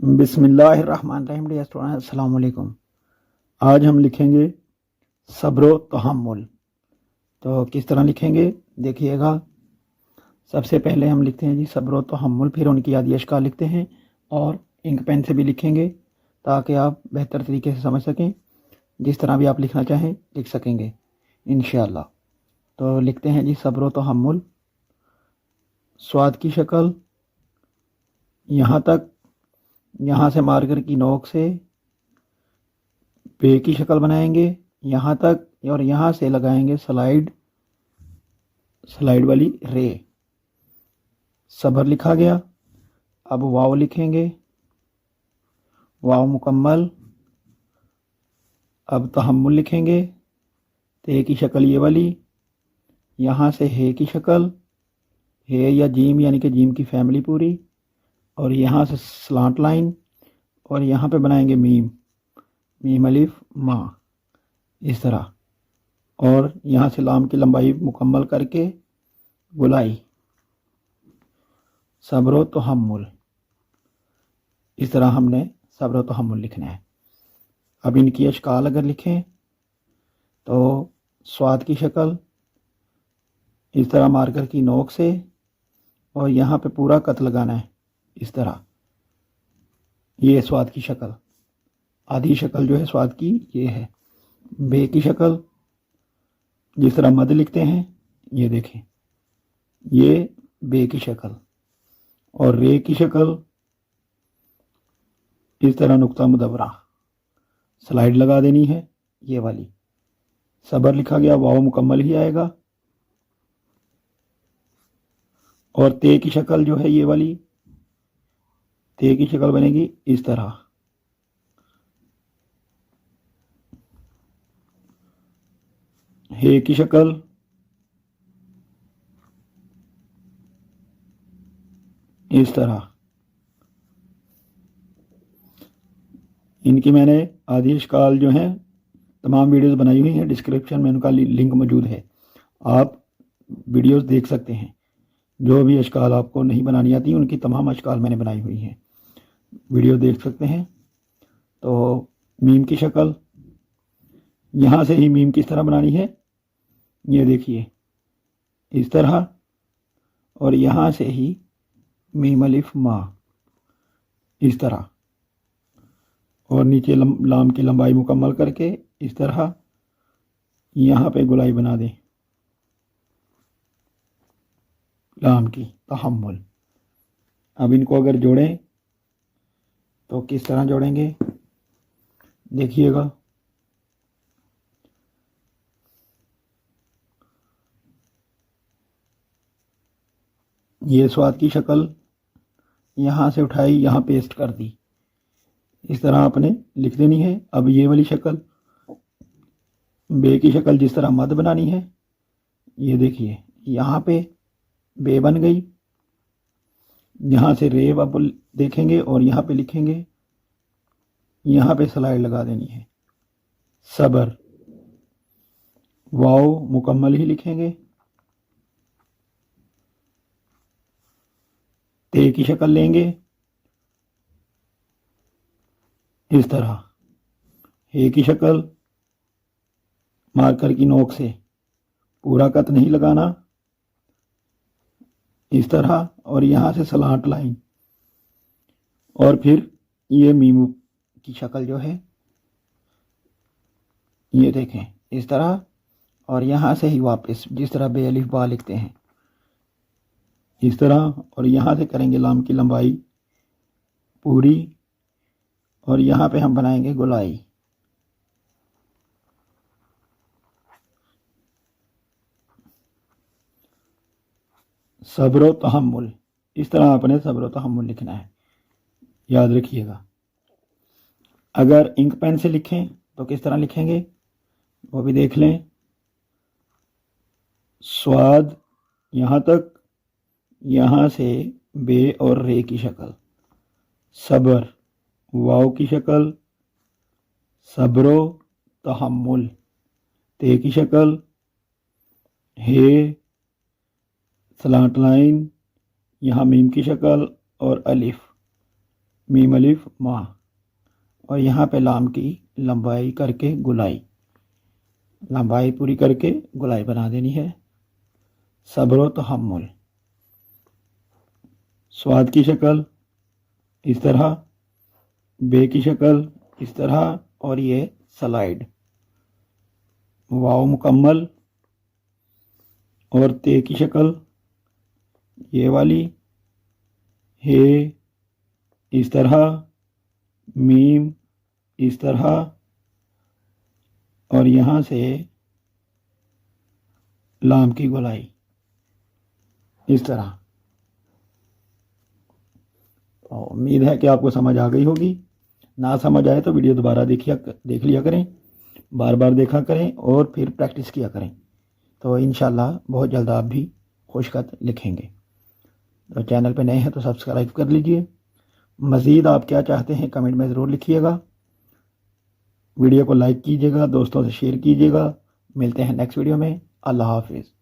बिस्मिल्लाहिर्रहमानिर्रहीम। Dear student, अस्सलाम वालेकुम। आज हम लिखेंगे सब्र तहम्मुल। तो किस तरह लिखेंगे देखिएगा। सबसे पहले हम लिखते हैं जी सब्र तहम्मुल, फिर उनकी आदि अश्काल लिखते हैं और इंक पेन से भी लिखेंगे ताकि आप बेहतर तरीके से समझ सकें। जिस तरह भी आप लिखना चाहें लिख सकेंगे इंशाअल्लाह। तो लिखते हैं जी सब्र तहम्मुल। स्वाद की शक्ल यहाँ तक, यहाँ से मार्कर की नोक से पे की शक्ल बनाएंगे यहाँ तक और यहाँ से लगाएंगे स्लाइड वाली रे। सबर लिखा गया। अब वाव लिखेंगे, वाव मुकम्मल। अब तहम्मुल लिखेंगे, ते की शक्ल ये वाली, यहाँ से हे की शक्ल, हे या जीम यानी कि जीम की फैमिली पूरी, और यहाँ से स्लांट लाइन और यहाँ पे बनाएंगे मीम, मीम अलिफ माँ, इस तरह। और यहाँ से लाम की लंबाई मुकम्मल करके गुलाई, सब्र तहम्मुल। इस तरह हमने सब्र तहम्मुल लिखना है। अब इनकी अश्काल अगर लिखें तो स्वाद की शक्ल इस तरह मार्कर की नोक से और यहाँ पे पूरा कत लगाना है इस तरह। ये स्वाद की शक्ल, आधी शक्ल जो है स्वाद की ये है। बे की शक्ल जिस तरह मद लिखते हैं, ये देखें, ये बे की शक्ल। और रे की शक्ल इस तरह नुक्ता मुदव्वरा, स्लाइड लगा देनी है ये वाली। सबर लिखा गया, वाव मुकम्मल ही आएगा। और ते की शक्ल जो है ये वाली, ते की शक्ल बनेगी इस तरह। हे की शक्ल इस तरह। इनकी मैंने आदि अश्काल जो हैं तमाम वीडियोस बनाई हुई हैं, डिस्क्रिप्शन में उनका लिंक मौजूद है, आप वीडियोस देख सकते हैं। जो भी अश्काल आपको नहीं बनानी आती उनकी तमाम अश्काल मैंने बनाई हुई हैं, वीडियो देख सकते हैं। तो मीम की शक्ल यहाँ से ही मीम किस तरह बनानी है ये देखिए इस तरह, और यहाँ से ही मीम अलिफ माँ इस तरह। और नीचे लाम की लंबाई मुकम्मल करके इस तरह यहाँ पे गुलाई बना दें लाम की, तहम्मुल। अब इनको अगर जोड़ें तो किस तरह जोड़ेंगे देखिएगा। ये स्वाद की शक्ल यहाँ से उठाई, यहाँ पेस्ट कर दी, इस तरह आपने लिख देनी है। अब ये वाली शक्ल, बे की शक्ल जिस तरह मद बनानी है, ये देखिए यहाँ पे बे बन गई। यहाँ से रे अब देखेंगे और यहाँ पे लिखेंगे, यहाँ पे स्लाइड लगा देनी है सबर। वाव मुकम्मल ही लिखेंगे। ते की शक्ल लेंगे इस तरह। हे की शक्ल मार्कर की नोक से पूरा कत नहीं लगाना इस तरह, और यहाँ से स्लांट लाइन, और फिर ये मीम की शक्ल जो है ये देखें इस तरह। और यहाँ से ही वापस जिस तरह बे अलिफ बा लिखते हैं इस तरह, और यहाँ से करेंगे लाम की लंबाई पूरी, और यहाँ पे हम बनाएंगे गुलाई। सब्र तहम्मुल, इस तरह आपने सब्र तहम्मुल लिखना है, याद रखिएगा। अगर इंक पेन से लिखें तो किस तरह लिखेंगे वो भी देख लें। स्वाद यहाँ तक, यहाँ से बे और रे की शक्ल, सबर वाव की शक्ल, सब्रो तहम्मुल, ते की शक्ल, हे स्लांट लाइन, यहाँ मीम की शक्ल और अलिफ, मीम अलिफ माँ, और यहाँ पे लाम की लंबाई करके गुलाई, लंबाई पूरी करके गुलाई बना देनी है। सब्र तहम्मुल, स्वाद की शक्ल इस तरह, बे की शक्ल इस तरह, और ये स्लाइड। वाव मुकम्मल और ते की शक्ल ये वाली, हे इस तरह, मीम इस तरह, और यहाँ से लाम की गोलाई इस तरह। तो उम्मीद है कि आपको समझ आ गई होगी। ना समझ आए तो वीडियो दोबारा देख लिया करें, बार बार देखा करें और फिर प्रैक्टिस किया करें, तो इंशाल्लाह बहुत जल्द आप भी खुशखत लिखेंगे। तो चैनल पे नए हैं तो सब्सक्राइब कर लीजिए। मज़ीद आप क्या चाहते हैं कमेंट में ज़रूर लिखिएगा। वीडियो को लाइक कीजिएगा, दोस्तों से शेयर कीजिएगा। मिलते हैं नेक्स्ट वीडियो में। अल्लाह हाफिज़।